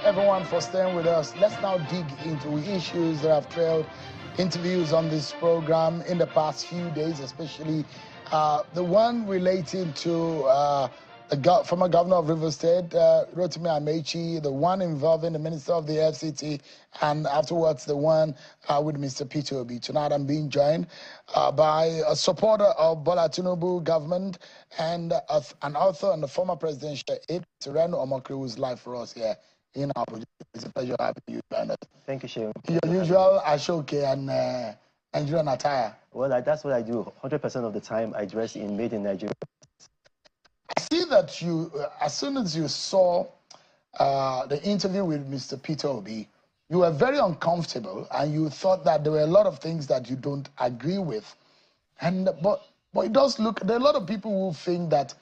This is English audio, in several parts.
everyone for staying with us. Let's now dig into issues that have trailed interviews on this program in the past few days, especially the one relating to the former governor of Rivers State, Rotimi Amechi, the one involving the minister of the FCT, and afterwards the one with Mr. Peter Obi. Tonight I'm being joined by a supporter of Bola Tinubu government and an author and the former presidential aide, Reno, Omokri, who's live for us here in Abuja. It's a pleasure having you join us. Thank you, Shehu. Your usual Ashoke and Nigerian attire. Well, that's what I do. 100% of the time I dress in made in Nigeria. I see that you, as soon as you saw the interview with Mr. Peter Obi, you were very uncomfortable and you thought that there were a lot of things that you don't agree with. But it does look, there are a lot of people who think that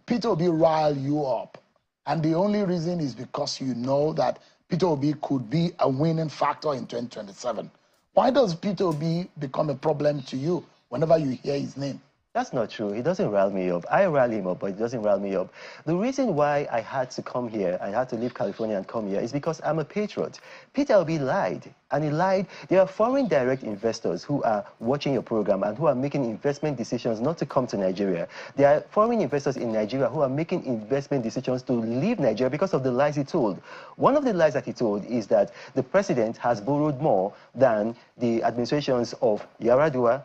Peter Obi riled you up. And the only reason is because you know that Peter Obi could be a winning factor in 2027. Why does Peter Obi become a problem to you whenever you hear his name? That's not true. He doesn't rile me up. I rally him up, but he doesn't rile me up. The reason why I had to come here, I had to leave California and come here, is because I'm a patriot. Peter Obi lied, and he lied. There are foreign direct investors who are watching your program and who are making investment decisions not to come to Nigeria. There are foreign investors in Nigeria who are making investment decisions to leave Nigeria because of the lies he told. One of the lies that he told is that the president has borrowed more than the administrations of Yaradua,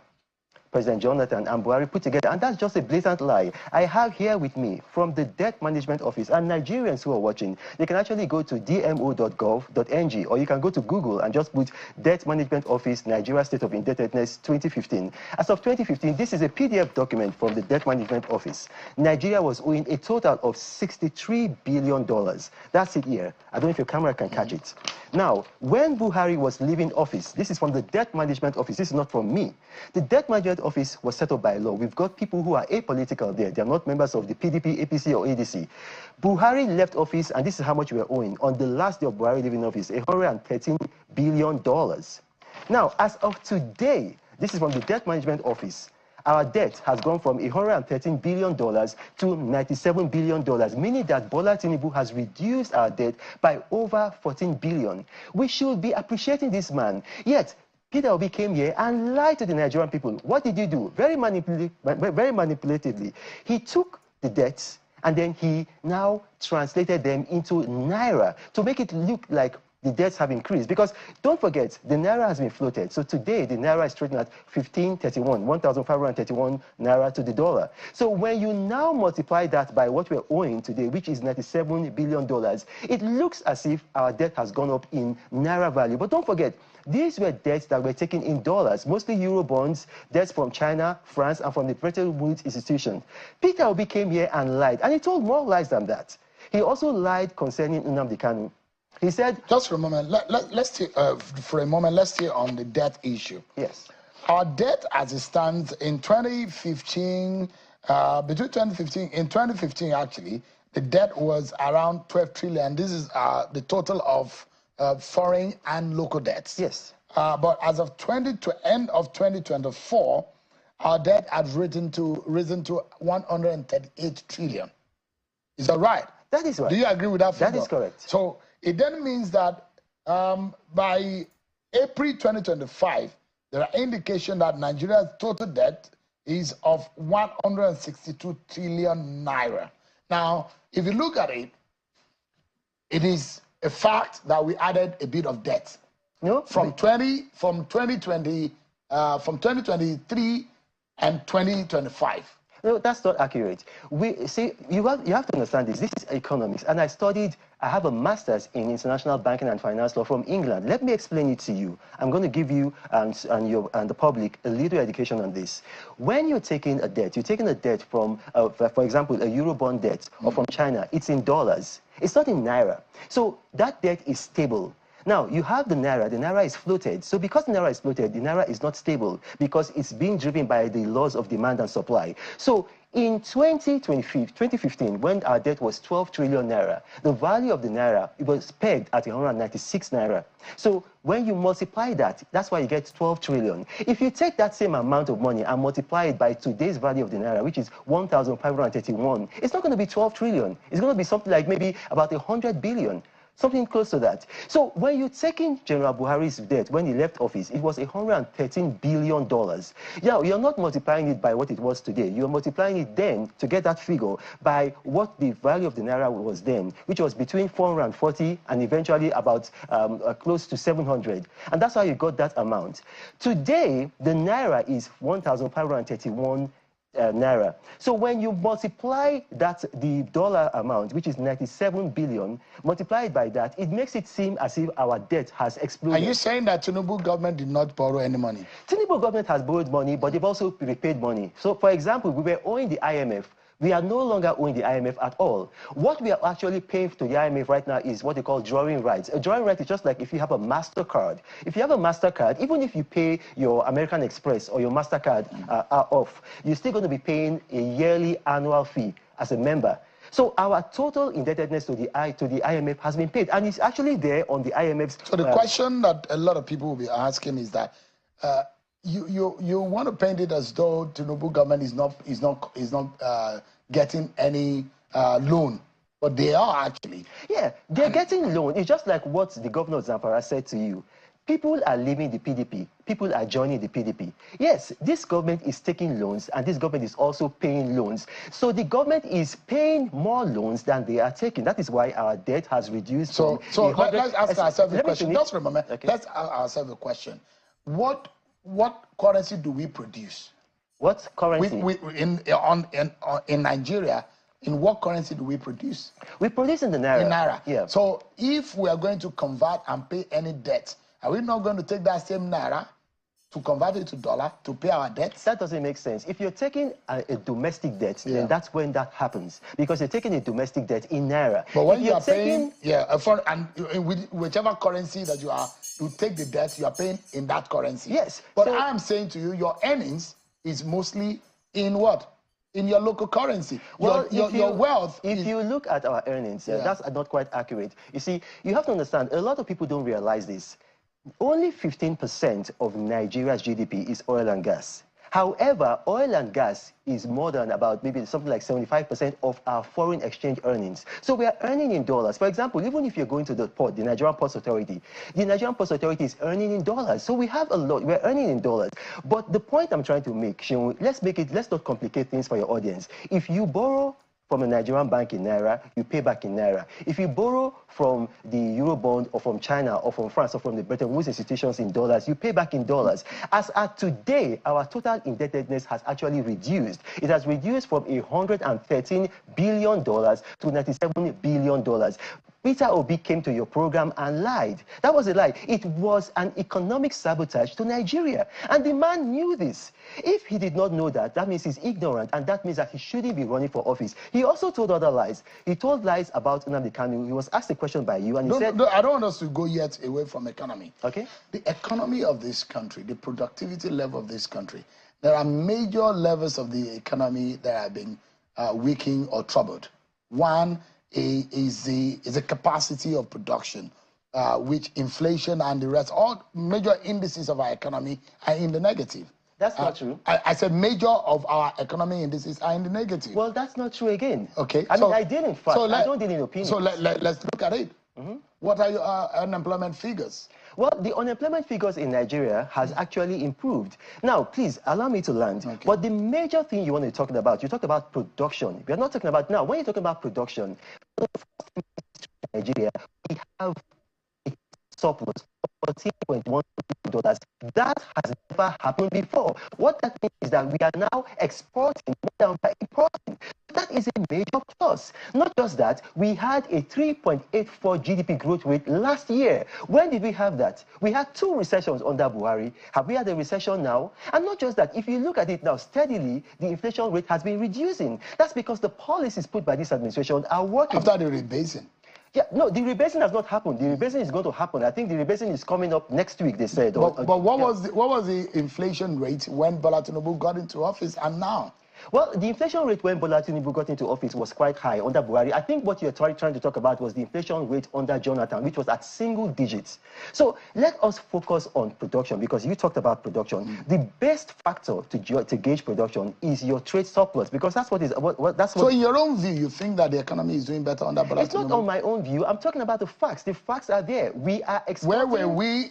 President Jonathan and Buhari put together, and that's just a blatant lie. I have here with me from the Debt Management Office, and Nigerians who are watching, they can actually go to dmo.gov.ng, or you can go to Google and just put Debt Management Office, Nigeria State of Indebtedness 2015. As of 2015, this is a PDF document from the Debt Management Office. Nigeria was owing a total of $63 billion. That's it here. I don't know if your camera can catch it. Now, when Buhari was leaving office, this is from the Debt Management Office, this is not from me. The Debt Management Office was set up by law. We've got people who are apolitical there. They are not members of the PDP, APC, or ADC. Buhari left office, and this is how much we are owing. On the last day of Buhari leaving office, $113 billion. Now, as of today, this is from the Debt Management Office, our debt has gone from $113 billion to $97 billion, meaning that Bola Tinubu has reduced our debt by over $14 billion. We should be appreciating this man. Yet, Peter Obi came here and lied to the Nigerian people. What did he do? Very manipulatively. He took the debts and then he now translated them into Naira to make it look like the debts have increased. Because don't forget, the Naira has been floated. So today, the Naira is trading at 1,531 Naira to the dollar. So when you now multiply that by what we're owing today, which is $97 billion, it looks as if our debt has gone up in Naira value. But don't forget, these were debts that were taken in dollars, mostly Euro bonds, debts from China, France, and from the Bretton Woods institution. Peter Obi came here and lied, and he told more lies than that. He also lied concerning Nnamdi Kanu. He said... Just for a moment, let's stay on the debt issue. Yes. Our debt as it stands in 2015, in 2015 actually, the debt was around 12 trillion. This is the total of foreign and local debts. Yes. But as of end of 2024, our debt has risen to 138 trillion. Is that right? That is right. Do you agree with that figure? That is correct. So it then means that by April 2025, there are indications that Nigeria's total debt is of 162 trillion naira. Now, if you look at it, it is a fact that we added a bit of debt. No, from 2023 and 2025. No, that's not accurate. You have to understand this. This is economics, and I have a master's in international banking and finance law from England. Let me explain it to you. I'm going to give you and the public a little education on this. When you're taking a debt, from, for example, a Eurobond debt, or from China, it's in dollars. It's not in Naira. So that debt is stable. Now, you have the Naira is floated. So because the Naira is floated, the Naira is not stable because it's being driven by the laws of demand and supply. So in 2015, when our debt was 12 trillion Naira, the value of the Naira, it was pegged at 196 Naira. So when you multiply that, that's why you get 12 trillion. If you take that same amount of money and multiply it by today's value of the Naira, which is 1,531, it's not going to be 12 trillion. It's going to be something like maybe about 100 billion. Something close to that. So when you're taking General Buhari's debt when he left office, it was $113 billion. Yeah, you're not multiplying it by what it was today. You're multiplying it then to get that figure by what the value of the naira was then, which was between 440 and eventually about close to 700. And that's how you got that amount. Today, the naira is 1,531 naira. So when you multiply that, the dollar amount, which is 97 billion, multiply it by that, it makes it seem as if our debt has exploded. Are you saying that Tinubu government did not borrow any money? Tinubu government has borrowed money, but they've also repaid money. So for example, we were owing the IMF. We are no longer owing the IMF at all. What we are actually paying to the IMF right now is what they call drawing rights. A drawing right is just like if you have a MasterCard. If you have a MasterCard, even if you pay your American Express or your MasterCard off, you're still going to be paying a yearly annual fee as a member. So our total indebtedness to the IMF has been paid, and it's actually there on the IMF's... So the question that a lot of people will be asking is that you want to paint it as though Tinubu government is not getting any loan, but they are actually. Yeah, they're getting loan. It's just like what the governor of Zamfara said to you. People are leaving the PDP. People are joining the PDP. Yes, this government is taking loans, and this government is also paying loans. So the government is paying more loans than they are taking. That is why our debt has reduced. So let's ask ourselves a question. Just remember, let's ask ourselves a question. What currency do we produce? What currency? In Nigeria, in what currency do we produce? We produce in the naira. In naira. Yeah. So if we are going to convert and pay any debt, are we not going to take that same naira to convert it to dollar to pay our debts? That doesn't make sense. If you're taking a domestic debt, then that's when that happens, because you're taking a domestic debt in naira. But when you are paying, whichever currency that you take the debt, you are paying in that currency. Yes. But so, I am saying to you, your earnings is mostly in what? In your local currency. Well, your wealth. If you look at our earnings, that's not quite accurate. You see, you have to understand, a lot of people don't realize this. Only 15% of Nigeria's GDP is oil and gas. However, oil and gas is more than about maybe something like 75% of our foreign exchange earnings. So we are earning in dollars. For example, even if you're going to the port, the Nigerian Ports Authority, the Nigerian Ports Authority is earning in dollars. So we have a lot, we're earning in dollars. But the point I'm trying to make, Seun, let's not complicate things for your audience. If you borrow from a Nigerian bank in naira, you pay back in naira. If you borrow from the Eurobond or from China or from France or from the Bretton Woods institutions in dollars, you pay back in dollars. As at today, our total indebtedness has actually reduced. It has reduced from $113 billion to $97 billion. Peter Obi came to your program and lied. That was a lie. It was an economic sabotage to Nigeria. And the man knew this. If he did not know that, that means he's ignorant, and that means that he shouldn't be running for office. He also told other lies. He told lies about Nnamdi Kanu. He was asked a question by you, and he said... No, I don't want us to go yet away from economy. Okay. The economy of this country, the productivity level of this country, there are major levels of the economy that are being weakened or troubled. One is the capacity of production, which inflation and the rest, all major indices of our economy are in the negative. That's not true. I said major of our economy indices are in the negative. Well, that's not true again. Okay. I mean, I did in fact. I don't deal in opinions. So let's look at it. What are your unemployment figures? Well, the unemployment figures in Nigeria has actually improved. Now, please, allow me to land. Okay. But the major thing you want to talk about, you talked about production. We are not talking about now. When you're talking about production, in Nigeria, we have a surplus of $14.1 billion. That has never happened before. What that means is that we are now exporting more than we are importing. That is a major plus. Not just that, we had a 3.84 GDP growth rate last year. When did we have that? We had 2 recessions under Buhari. Have we had a recession now? And not just that, if you look at it now steadily, the inflation rate has been reducing. That's because the policies put by this administration are working. After the rebasing. Yeah, no, the rebasing has not happened. The rebasing is going to happen. I think the rebasing is coming up next week, they said. But what was the inflation rate when Bola Tinubu got into office and now? Well, the inflation rate when Bola Tinubu got into office was quite high under Buhari. I think what you're trying to talk about was the inflation rate under Jonathan, which was at single digits. So let us focus on production, because you talked about production. The best factor to gauge production is your trade surplus, because that's what is that's what. So in your own view, you think that the economy is doing better under Bola Tinubu? It's not on my own view. I'm talking about the facts. The facts are there. We are exporting. Where were we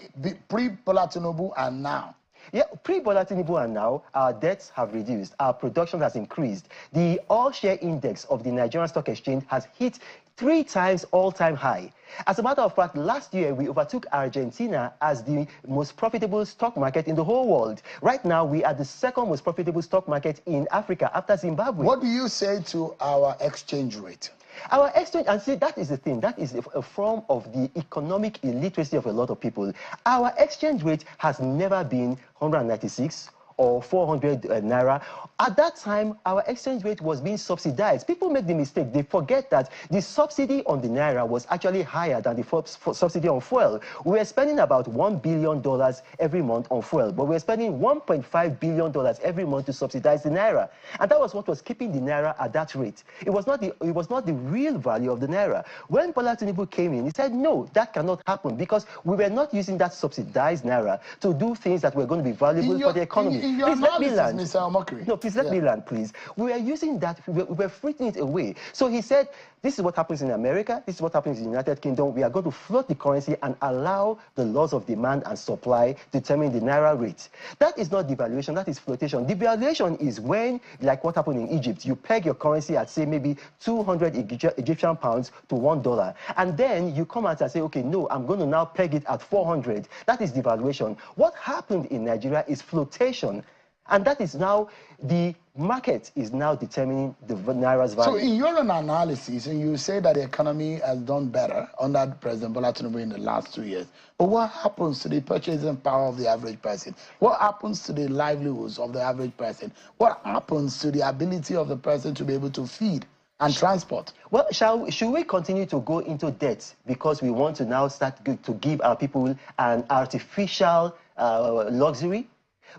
pre-Bola Tinubu and now? Yeah, pre-Bola Tinubu and now, our debts have reduced, our production has increased. The all-share index of the Nigerian Stock Exchange has hit 3 times all-time high. As a matter of fact, last year we overtook Argentina as the most profitable stock market in the whole world. Right now, we are the second most profitable stock market in Africa after Zimbabwe. What do you say to our exchange rate? Our exchange, and see, that is the thing, that is a form of the economic illiteracy of a lot of people. Our exchange rate has never been 196 or 400 naira. At that time, our exchange rate was being subsidized. People make the mistake. They forget that the subsidy on the naira was actually higher than the subsidy on fuel. We were spending about $1 billion every month on fuel, but we were spending $1.5 billion every month to subsidize the naira. And that was what was keeping the naira at that rate. It was not the real value of the naira. When Bola Tinubu came in, he said, no, that cannot happen, because we were not using that subsidized naira to do things that were going to be valuable for the economy. Please let me land. Mr. Omokri. No, please let me land, please. We are using that, we were freeing it away. So he said, this is what happens in America, this is what happens in the United Kingdom. We are going to float the currency and allow the laws of demand and supply determine the naira rate. That is not devaluation, that is flotation. Devaluation is when, like what happened in Egypt, you peg your currency at, say, maybe 200 Egyptian pounds to $1. And then you come out and say, okay, no, I'm going to now peg it at 400. That is devaluation. What happened in Nigeria is flotation. And that is now, the market is now determining the naira's value. So in your own analysis, and you say that the economy has done better under President Bola Tinubu in the last 2 years, but what happens to the purchasing power of the average person? What happens to the livelihoods of the average person? What happens to the ability of the person to be able to feed and transport? Well, should we continue to go into debt because we want to now start to give our people an artificial luxury?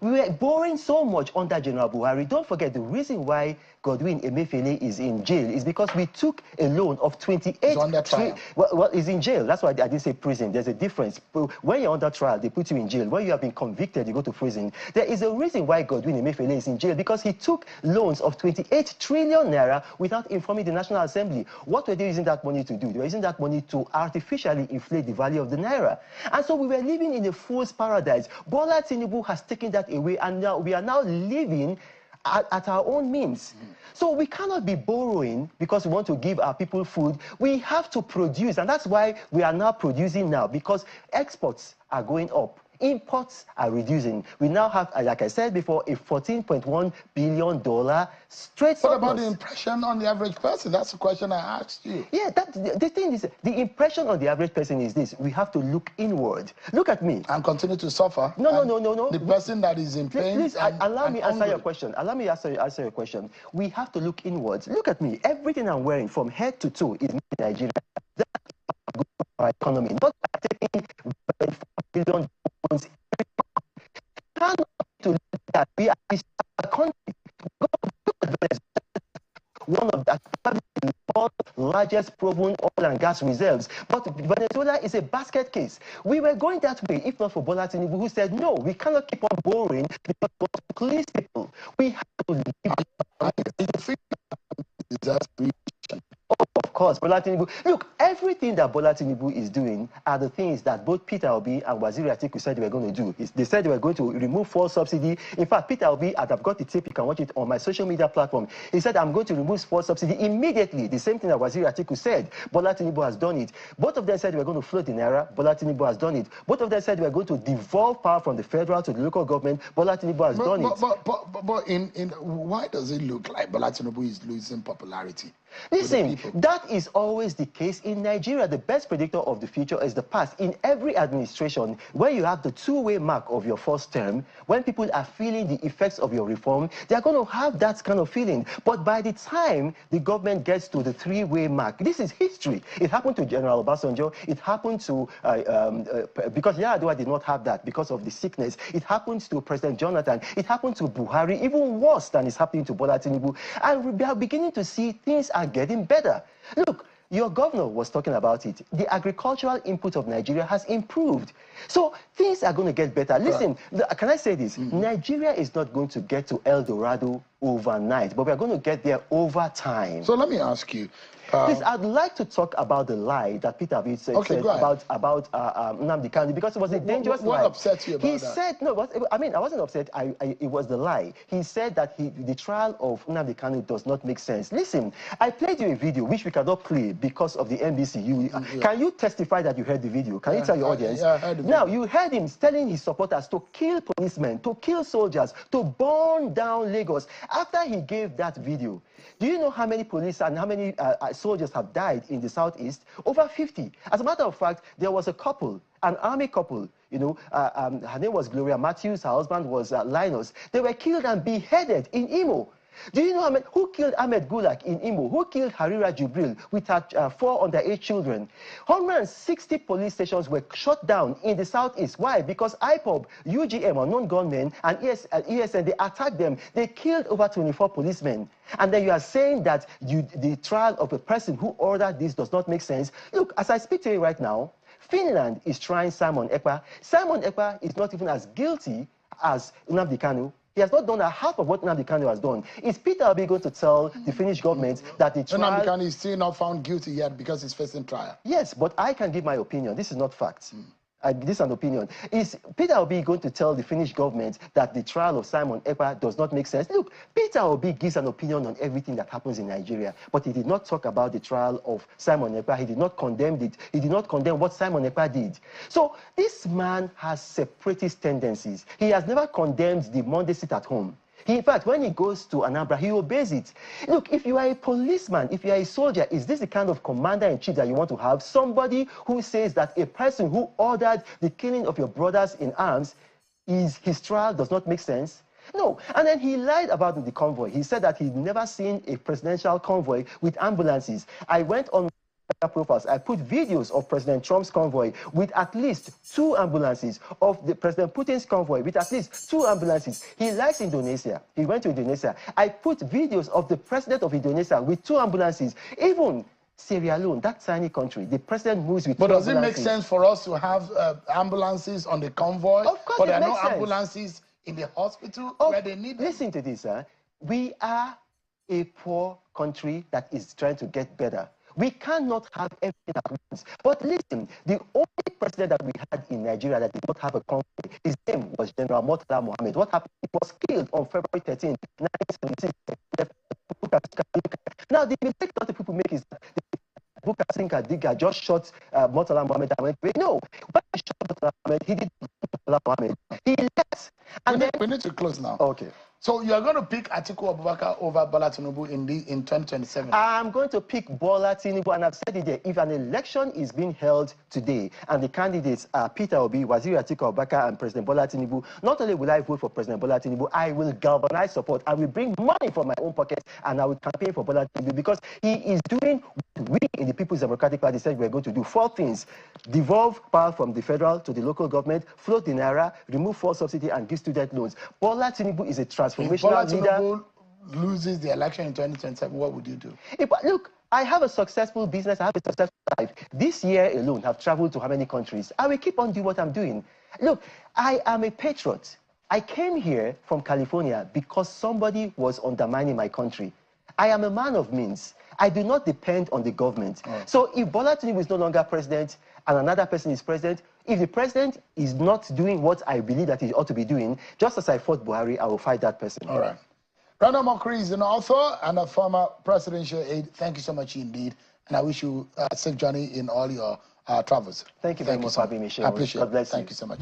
We were borrowing so much under General Buhari. Don't forget, the reason why Godwin Emefiele is in jail is because we took a loan of 28... He's under trial. Well, he's in jail. That's why I didn't say prison. There's a difference. When you're under trial, they put you in jail. When you have been convicted, you go to prison. There is a reason why Godwin Emefiele is in jail, because he took loans of 28 trillion naira without informing the National Assembly. What were they using that money to do? They were using that money to artificially inflate the value of the naira. And so we were living in a fool's paradise. Bola Tinubu has taken that away, and now we are now living at our own means. So we cannot be borrowing because we want to give our people food. We have to produce, and that's why we are now producing now, because exports are going up. Imports are reducing. We now have, like I said before, a $14.1 billion straight surplus. What about the impression on the average person? That's the question I asked you. Yeah, the thing is, the impression on the average person is this: we have to look inward. Look at me. And continue to suffer. No. The person that is in pain. Please, allow me answer your question. Allow me answer your question. We have to look inwards. Look at me. Everything I'm wearing from head to toe is made in Nigeria. That's good for our economy. Not taking $4 billion. To look at we are a country. One of the world's largest proven oil and gas reserves. But Venezuela is a basket case. We were going that way if not for Bola Tinubu, who said, no, we cannot keep on borrowing because we want to please people. We have to leave. Oh, of course, Bola Tinubu. Look, everything that Bola Tinubu is doing are the things that both Peter Obi and Waziri Atiku said they were going to do. They said they were going to remove fuel subsidy. In fact, Peter Obi, and I've got the tape, you can watch it on my social media platform. He said, I'm going to remove fuel subsidy immediately. The same thing that Waziri Atiku said. Bola Tinubu has done it. Both of them said they were going to float the naira. Bola Tinubu has done it. Both of them said they were going to devolve power from the federal to the local government. Bola Tinubu has done it. But why does it look like Bola Tinubu is losing popularity? Listen, that That is always the case in Nigeria. The best predictor of the future is the past. In every administration, where you have the two-way mark of your first term, when people are feeling the effects of your reform, they're going to have that kind of feeling. But by the time the government gets to the three-way mark, this is history. It happened to General Obasanjo. It happened to, because Yar'Adua did not have that because of the sickness. It happened to President Jonathan. It happened to Buhari, even worse than is happening to Bola Tinubu. And we are beginning to see things are getting better. Look, your governor was talking about it. The agricultural input of Nigeria has improved. So things are going to get better. Listen, can I say this? Nigeria is not going to get to El Dorado overnight, but we are going to get there over time. So let me ask you. Please, I'd like to talk about the lie that Peter Obi said about Nnamdi Kanu, because it was a dangerous lie. What upset you about that? He said, no, I mean, I wasn't upset. It was the lie. He said that the trial of Nnamdi Kanu does not make sense. Listen, I played you a video which we cannot play because of the NBC. Can you testify that you heard the video? Can you tell your audience? Yeah, I heard the video. Now, you heard him telling his supporters to kill policemen, to kill soldiers, to burn down Lagos. After he gave that video, do you know how many police and how many soldiers have died in the southeast? Over 50. As a matter of fact, there was a couple, an army couple, you know, her name was Gloria Matthews, her husband was Linus. They were killed and beheaded in Imo. Do you know who killed Ahmed Gulak in Imo? Who killed Harira Jibril with her 4 underage children? 160 police stations were shut down in the southeast. Why? Because IPOB, UGM, unknown gunmen, and ESN, they attacked them. They killed over 24 policemen. And then you are saying that the trial of a person who ordered this does not make sense. Look, as I speak to you right now, Finland is trying Simon Ekpa. Simon Ekpa is not even as guilty as Nnamdi Kanu. He has not done a half of what Nnamdi Kanu has done. Is Peter Obi going to tell the Finnish government that the trial... Nnamdi Kanu is still not found guilty yet because he's facing trial? Yes, but I can give my opinion. This is not facts. This is an opinion. Is Peter Obi going to tell the Finnish government that the trial of Simon Ekpa does not make sense? Look, Peter Obi gives an opinion on everything that happens in Nigeria, but he did not talk about the trial of Simon Ekpa. He did not condemn it. He did not condemn what Simon Ekpa did. So this man has separatist tendencies. He has never condemned the Monday sit at home. In fact, when he goes to Anambra, he obeys it. Look, if you are a policeman, if you are a soldier, is this the kind of commander-in-chief that you want to have? Somebody who says that a person who ordered the killing of your brothers in arms, his trial does not make sense? No. And then he lied about the convoy. He said that he'd never seen a presidential convoy with ambulances. I went on profiles. I put videos of President Trump's convoy with at least 2 ambulances, of the President Putin's convoy with at least 2 ambulances. He likes Indonesia. He went to Indonesia. I put videos of the president of Indonesia with 2 ambulances. Even Sierra Leone, that tiny country, the president moves with 2 ambulances. But does it make sense for us to have ambulances on the convoy? Of course, but there are no ambulances in the hospital where they need them? Listen to this, we are a poor country that is trying to get better. We cannot have everything at once. But listen, the only president that we had in Nigeria that did not have a convoy, his name was General Murtala Mohammed. What happened? He was killed on February 13, 1976. Now, the mistake a lot of people make is that Bukasinka Diga just shot Murtala Mohammed and went away. No, when he shot Murtala Mohammed, he did Murtala Mohammed. He left. And we need to close now. Okay. So you are going to pick Atiku Abubakar over Bola Tinubu in 2027? I'm going to pick Bola Tinubu, and I've said it there. If an election is being held today, and the candidates are Peter Obi, Waziri Atiku Abubakar, and President Bola Tinubu, not only will I vote for President Bola Tinubu, I will galvanize support. I will bring money from my own pocket, and I will campaign for Bola Tinubu, because he is doing what we in the People's Democratic Party said we're going to do. 4 things: devolve power from the federal to the local government, float the naira, remove fuel subsidy, and give student loans. Bola Tinubu is a transformational leader. If Bola Tinubu loses the election in 2027, what would you do? Look, I have a successful business. I have a successful life. This year alone, I've traveled to how many countries? I will keep on doing what I'm doing. Look, I am a patriot. I came here from California because somebody was undermining my country. I am a man of means. I do not depend on the government. So if Bola Tinubu is no longer president and another person is president, if the president is not doing what I believe that he ought to be doing, just as I fought Buhari, I will fight that person. All right. Reno Omokri is an author and a former presidential aide. Thank you so much indeed. And I wish you a safe journey in all your travels. Thank you very much for having me, Sheikh. I appreciate it. God bless you. Thank you so much.